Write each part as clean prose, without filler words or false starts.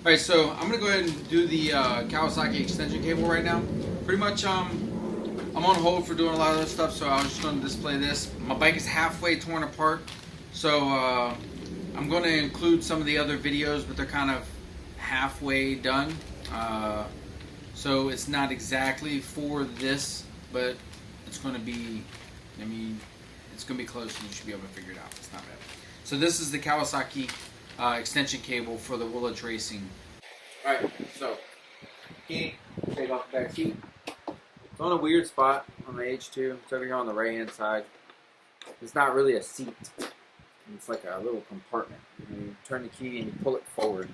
Alright, so I'm going to go ahead and do the Kawasaki extension cable right now. Pretty much, I'm on hold for doing a lot of this stuff, so I was just going to display this. My bike is halfway torn apart, so I'm going to include some of the other videos, but they're kind of halfway done. So it's not exactly for this, but it's going to be, I mean, it's going to be close and you should be able to figure it out. It's not bad. So this is the Kawasaki extension cable for the Woolich Racing. Alright, so key, take off the back seat. It's on a weird spot on the H2. It's over here on the right hand side. It's not really a seat. It's like a little compartment. You turn the key and you pull it forward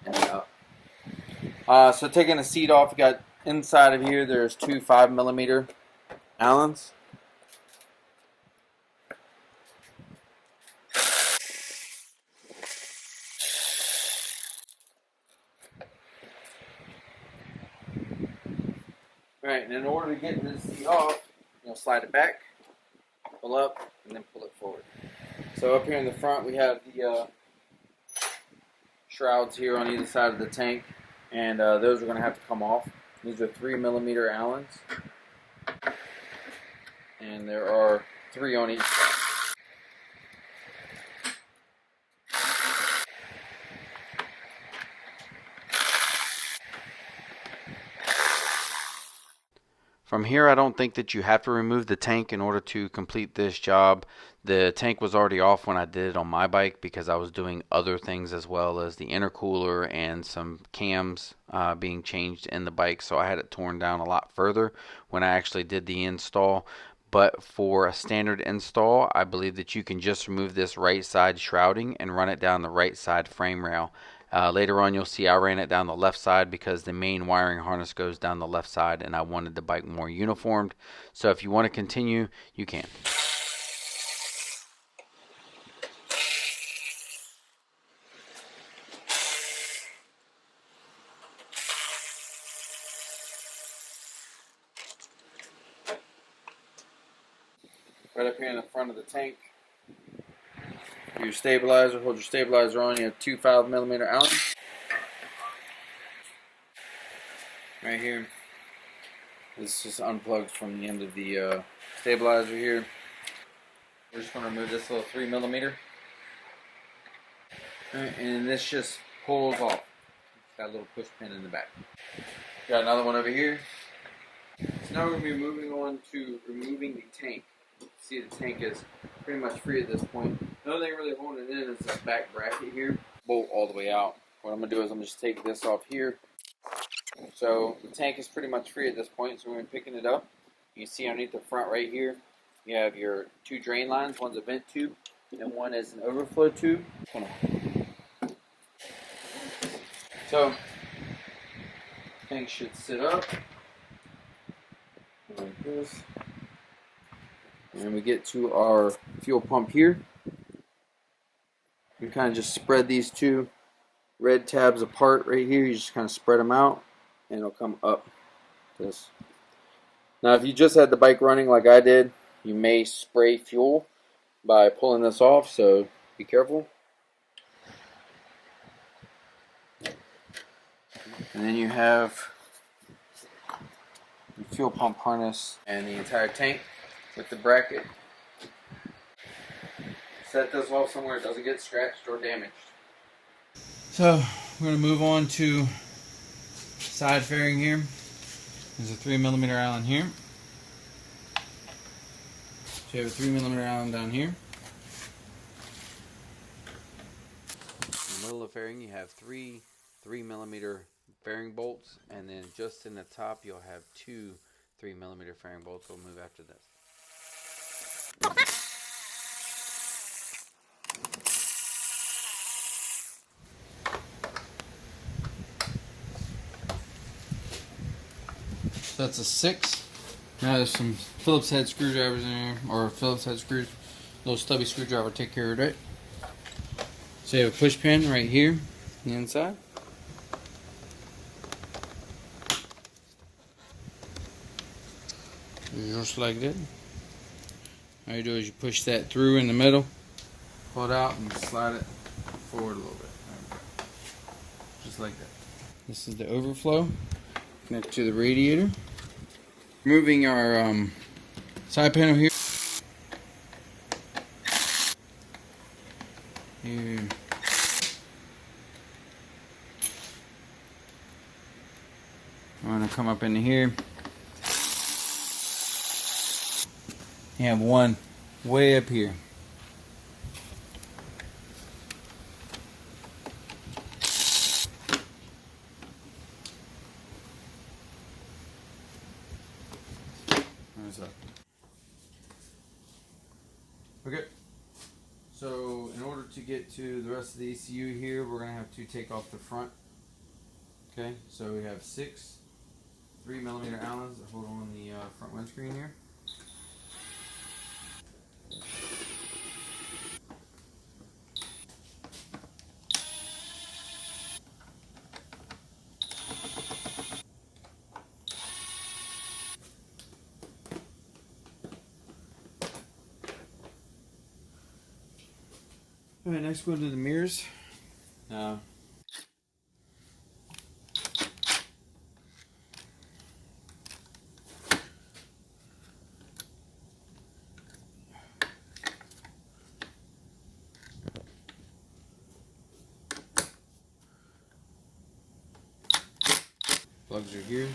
and then up. So taking the seat off, you got inside of here there's two 5mm Allens. Alright, and in order to get this seat off, you'll slide it back, pull up, and then pull it forward. So up here in the front we have the shrouds here on either side of the tank, and those are going to have to come off. These are 3mm Allens, and there are 3 on each side. From here, I don't think that you have to remove the tank in order to complete this job. The tank was already off when I did it on my bike because I was doing other things as well as the intercooler and some cams being changed in the bike. So I had it torn down a lot further when I actually did the install. But for a standard install, I believe that you can just remove this right side shrouding and run it down the right side frame rail. Later on, you'll see I ran it down the left side because the main wiring harness goes down the left side and I wanted the bike more uniformed. So if you want to continue, you can. Right up here in the front of the tank, your stabilizer, hold your stabilizer on, you have two 5mm Allens. Right here. This just unplugs from the end of the stabilizer here. We're just going to remove this little 3mm. Right, and this just pulls off. It's got a little push pin in the back. Got another one over here. So now we're going to be moving on to removing the tank. See, the tank is pretty much free at this point. The only thing really holding it in is this back bracket here. Bolt all the way out. What I'm going to do is I'm just take this off here. So the tank is pretty much free at this point, so we're going to be picking it up. You can see underneath the front right here, you have your 2 drain lines. One's a vent tube, and one is an overflow tube. So, the tank should sit up like this. And we get to our fuel pump here. You kind of just spread these 2 red tabs apart right here. You just kind of spread them out and it'll come up this. Now if you just had the bike running like I did, you may spray fuel by pulling this off, so be careful. And then you have the fuel pump harness and the entire tank with the bracket. Set this off somewhere it doesn't get scratched or damaged. So we're going to move on to side fairing here. There's a 3mm Allen here. So you have a 3mm Allen down here. In the middle of the fairing you have 3 3mm fairing bolts, and then just in the top you'll have 2 3mm fairing bolts. We'll move after this. So that's a 6. Now there's some Phillips head screwdrivers in there, or Phillips head screws. Little stubby screwdriver take care of it. So you have a push pin right here on the inside. Just like that. All you do is you push that through in the middle, pull it out, and slide it forward a little bit. Just Just like that. This is the overflow connected to the radiator. Removing our side panel here. Here. I'm gonna come up into here. You have one way up here. Okay, so in order to get to the rest of the ECU here, we're going to have to take off the front. Okay, so we have 6 3mm Allens that hold on the front windscreen here. Alright, next we're going to do the mirrors. Plugs are here.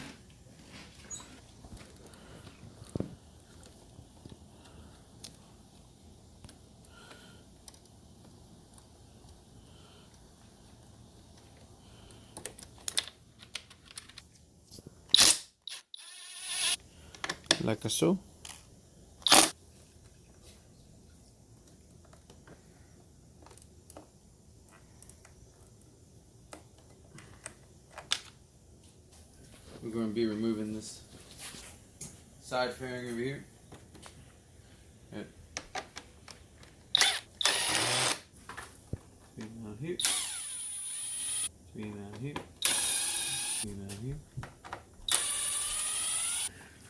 Like so. We're going to be removing this side fairing over here. Good. Three out here. 3 out here. 3 out here.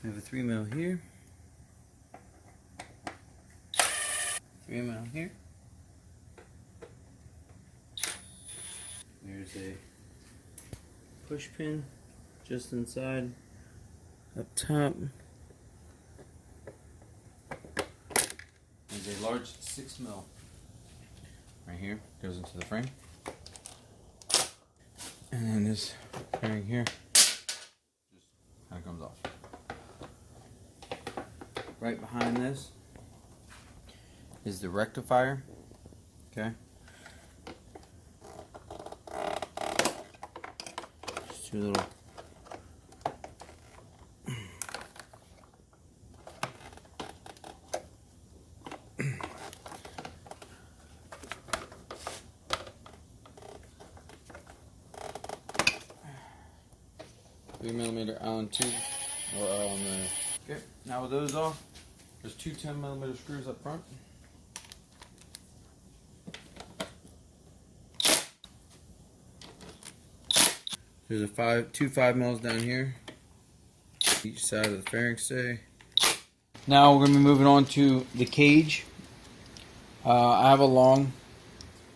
We have a 3mm here. 3mm here. There's a push pin just inside, up top. There's a large 6mm right here, goes into the frame. And then this fairing here just kind of comes off. Right behind this is the rectifier. Okay. Just 2 little $3mm Allen tube or Allen there. Okay, now with those off, there's 2 10mm screws up front. There's a 2 5mm down here, each side of the fairing stay. Now we're going to be moving on to the cage. I have a long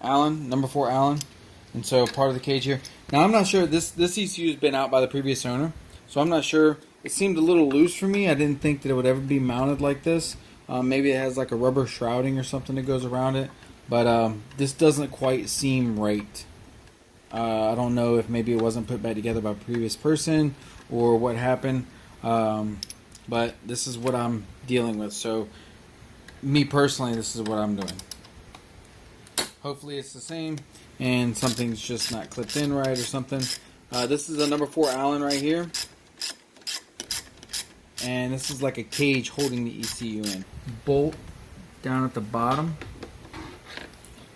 Allen, number 4 Allen, and so part of the cage here. Now I'm not sure, this ECU has been out by the previous owner, so I'm not sure. It seemed a little loose for me. I didn't think that it would ever be mounted like this. Maybe it has like a rubber shrouding or something that goes around it, but this doesn't quite seem right. I don't know if maybe it wasn't put back together by a previous person or what happened, but this is what I'm dealing with. So me personally, this is what I'm doing. Hopefully it's the same and something's just not clipped in right or something. This is a number 4 Allen right here. And this is like a cage holding the ECU in. Bolt down at the bottom.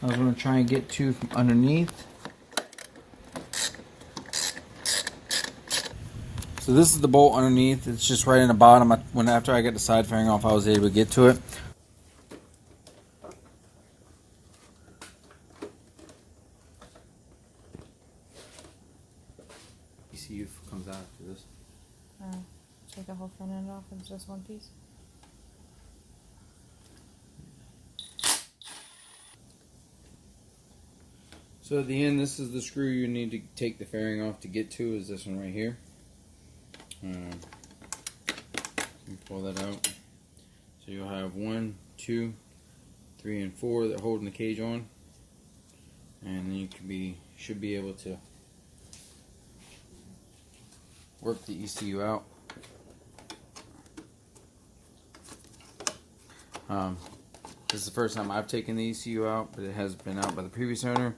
I was going to try and get to from underneath. So this is the bolt underneath. It's just right in the bottom. After I get the side fairing off, I was able to get to it. ECU comes out after this. Take the whole front end off and it's just one piece. So at the end, this is the screw you need to take the fairing off to get to, is this one right here. Let me pull that out. So you'll have 1, 2, 3, and 4 that are holding the cage on. And then you should be able to work the ECU out. This is the first time I've taken the ECU out, but it has been out by the previous owner.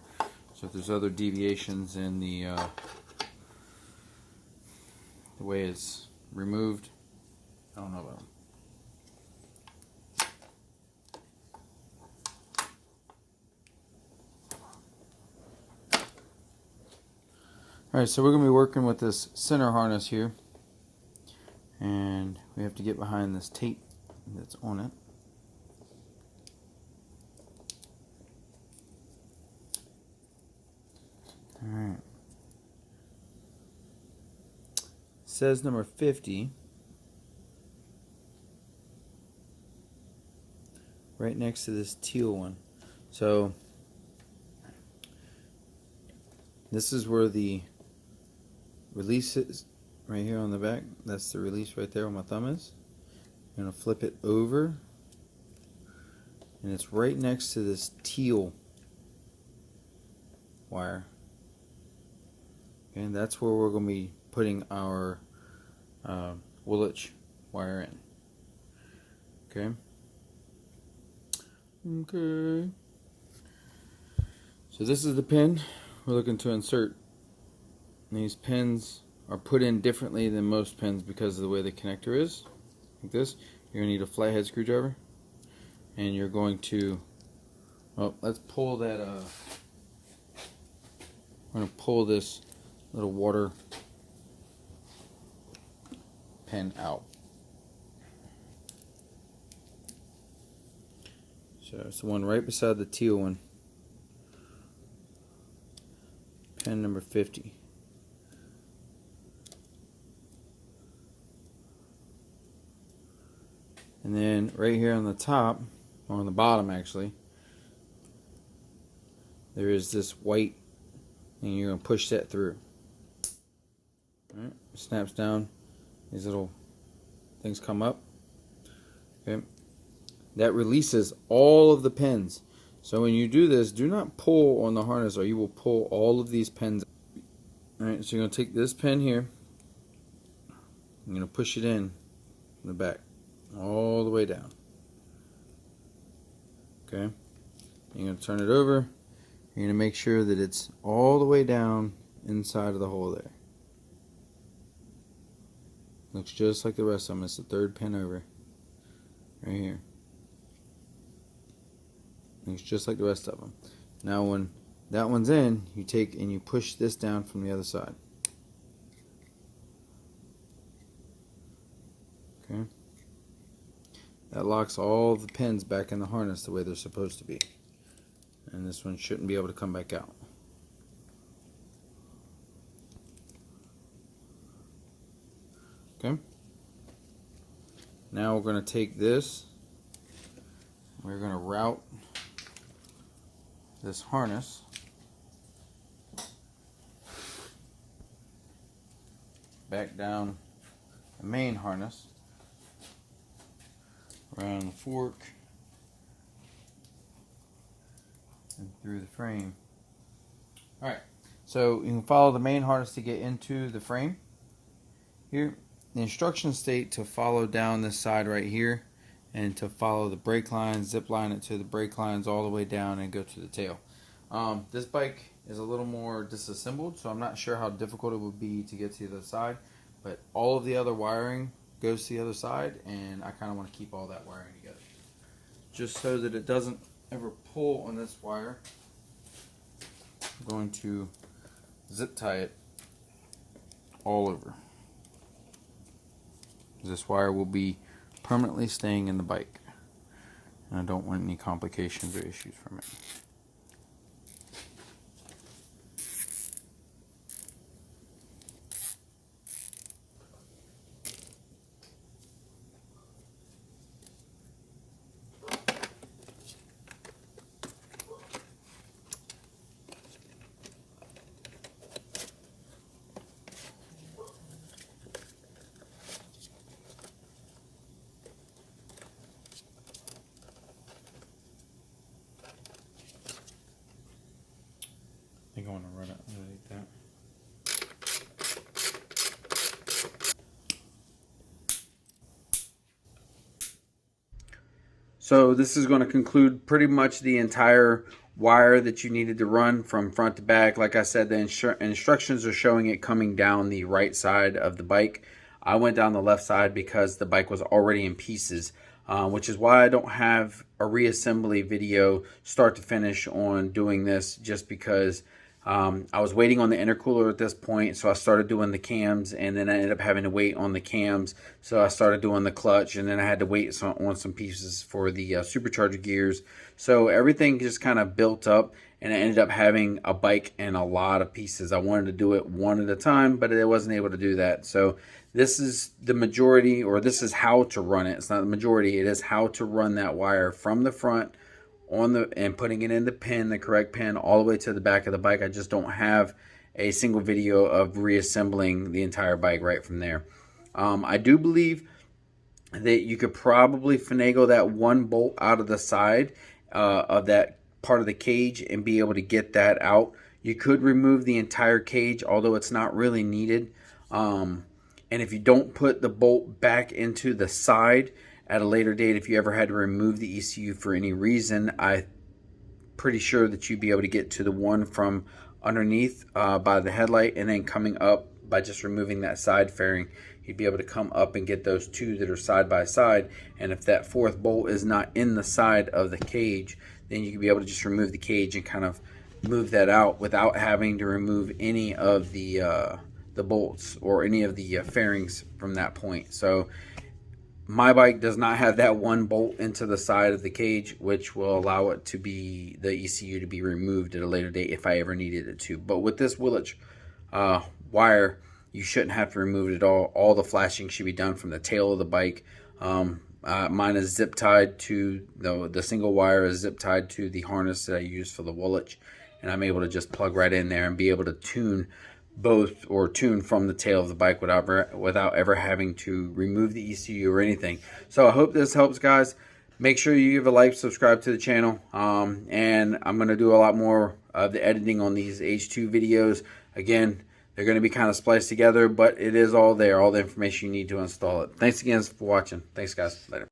So if there's other deviations in the way it's removed, I don't know about them. Alright, so we're going to be working with this center harness here, and we have to get behind this tape that's on it. Alright. Says number 50 right next to this teal one. So this is where the release is, right here on the back. That's the release right there where my thumb is. I'm going to flip it over, and it's right next to this teal wire. And that's where we're going to be putting our Woolich wire in. Okay. Okay. So this is the pin we're looking to insert. These pins are put in differently than most pins because of the way the connector is. Like this. You're going to need a flathead screwdriver. And you're going to, well, let's pull that, we're going to pull this little water pin out. So it's the one right beside the teal one. Pin number 50. And then right here on the top, or on the bottom actually, there is this white, and you're going to push that through. Alright, snaps down, these little things come up. Okay, that releases all of the pins. So when you do this, do not pull on the harness or you will pull all of these pins. Alright, so you're going to take this pin here, you're going to push it in the back, all the way down. Okay, you're going to turn it over, you're going to make sure that it's all the way down inside of the hole there. Looks just like the rest of them. It's the third pin over. Right here. Looks just like the rest of them. Now when that one's in, you take and you push this down from the other side. Okay. That locks all the pins back in the harness the way they're supposed to be. And this one shouldn't be able to come back out. Okay. Now we're going to take this, we're going to route this harness back down the main harness, around the fork, and through the frame. Alright, so you can follow the main harness to get into the frame. Here, the instructions state to follow down this side right here and to follow the brake lines, zip line it to the brake lines all the way down and go to the tail. This bike is a little more disassembled, so I'm not sure how difficult it would be to get to the other side, but all of the other wiring goes to the other side, and I kind of want to keep all that wiring together. Just so that it doesn't ever pull on this wire, I'm going to zip tie it all over. This wire will be permanently staying in the bike, and I don't want any complications or issues from it. don't want to run it like that. So this is going to conclude pretty much the entire wire that you needed to run from front to back. Like I said, the instructions are showing it coming down the right side of the bike. I went down the left side because the bike was already in pieces, which is why I don't have a reassembly video start to finish on doing this, just because I was waiting on the intercooler at this point, so I started doing the cams, and then I ended up having to wait on the cams, so I started doing the clutch, and then I had to wait on some pieces for the supercharger gears. So everything just kind of built up, and I ended up having a bike in a lot of pieces. I wanted to do it one at a time, but I wasn't able to do that. So this is the majority, or this is how to run it. It's not the majority, it is how to run that wire from the front on the and putting it in the pin, the correct pin, all the way to the back of the bike. I just don't have a single video of reassembling the entire bike right from there. I do believe that you could probably finagle that one bolt out of the side of that part of the cage and be able to get that out. You could remove the entire cage, although it's not really needed. And if you don't put the bolt back into the side at a later date, if you ever had to remove the ECU for any reason, I'm pretty sure that you'd be able to get to the one from underneath by the headlight, and then coming up by just removing that side fairing, you'd be able to come up and get those two that are side by side. And if that fourth bolt is not in the side of the cage, then you could be able to just remove the cage and kind of move that out without having to remove any of the bolts or any of the fairings from that point. So my bike does not have that one bolt into the side of the cage, which will allow it to be, the ECU to be removed at a later date if I ever needed it to. But with this Woolich wire, you shouldn't have to remove it at all. All the flashing should be done from the tail of the bike. Mine is zip tied to, the single wire is zip tied to the harness that I use for the Woolich, and I'm able to just plug right in there and be able to tune both, or tune from the tail of the bike without ever having to remove the ECU or anything. So I hope this helps, guys. Make sure you give a like, subscribe to the channel, and I'm going to do a lot more of the editing on these H2 videos. Again, they're going to be kind of spliced together, but it is all there, all the information you need to install it. Thanks again for watching. Thanks, guys. Later.